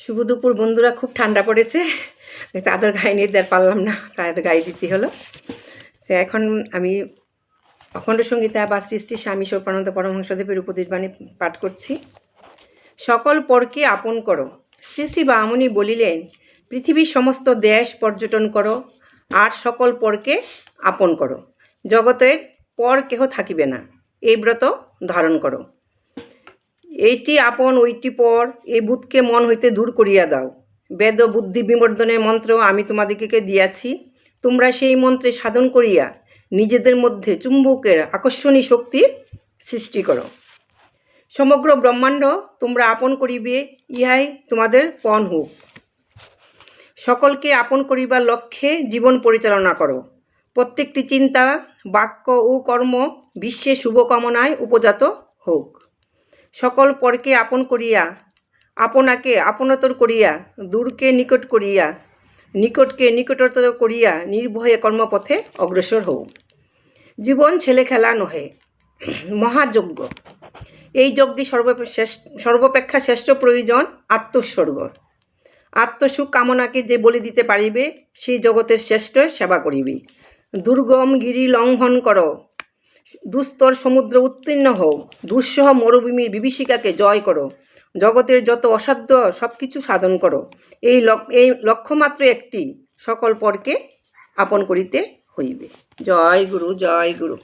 শুভ দুপুর বন্ধুরা। খুব ঠান্ডা পড়েছে, চাদর গায়ে নিতে আর পারলাম না, চাদর গায়ে দিতে হলো। সে এখন আমি অখণ্ড সংগীতা বা শ্রী শ্রী স্বামী স্বরূপানন্দ পরমহংসদেবের উপদেশ বাণী পাঠ করছি। সকল পরকে আপন করো। শ্রী শ্রী বামুনি বলিলেন, পৃথিবীর সমস্ত দেশ পর্যটন করো, আর সকল পরকে আপন করো। জগতের পর কেহ থাকিবে না, এই ব্রত ধারণ করো। এইটি আপন ওইটি পর, এই বুধকে মন হইতে দূর করিয়া দাও। বেদ বুদ্ধি বিবর্ধনের মন্ত্র আমি তোমাদিগকে দিয়াছি, তোমরা সেই মন্ত্রে সাধন করিয়া নিজেদের মধ্যে চুম্বকের আকর্ষণী শক্তি সৃষ্টি করো। সমগ্র ব্রহ্মাণ্ড তোমরা আপন করিবে, ইহাই তোমাদের পণ হোক। সকলকে আপন করিবার লক্ষ্যে জীবন পরিচালনা করো। প্রত্যেকটি চিন্তা, বাক্য ও কর্ম বিশ্বের শুভকামনায় উপজাত হোক। সকল পরকে আপন করিয়া আপনাকে আপনতর করিয়া, দূরকে নিকট করিয়া, নিকটকে নিকটতর করিয়া নির্ভয়ে কর্মপথে অগ্রসর হও। জীবন ছেলে খেলা নহে, মহাযজ্ঞ। এই যজ্ঞে সর্বাপেক্ষা শ্রেষ্ঠ প্রয়োজন আত্মোৎসর্গ। আত্মসুখ কামনাকে যে বলি দিতে পারিবে, সেই জগতের শ্রেষ্ঠ সেবা করিবে। দুর্গম গিরি লঙ্ঘন করো, দুস্তর সমুদ্র উত্তীর্ণ হও, দুঃসহ মরুভূমির বিভীষিকাকে জয় করো। জগতের যত অসাধ্য সব কিছু সাধন করো। এই লক্ষ্য মাত্র একটি, সকল পরকে আপন করিতে হইবে। জয় গুরু, জয় গুরু।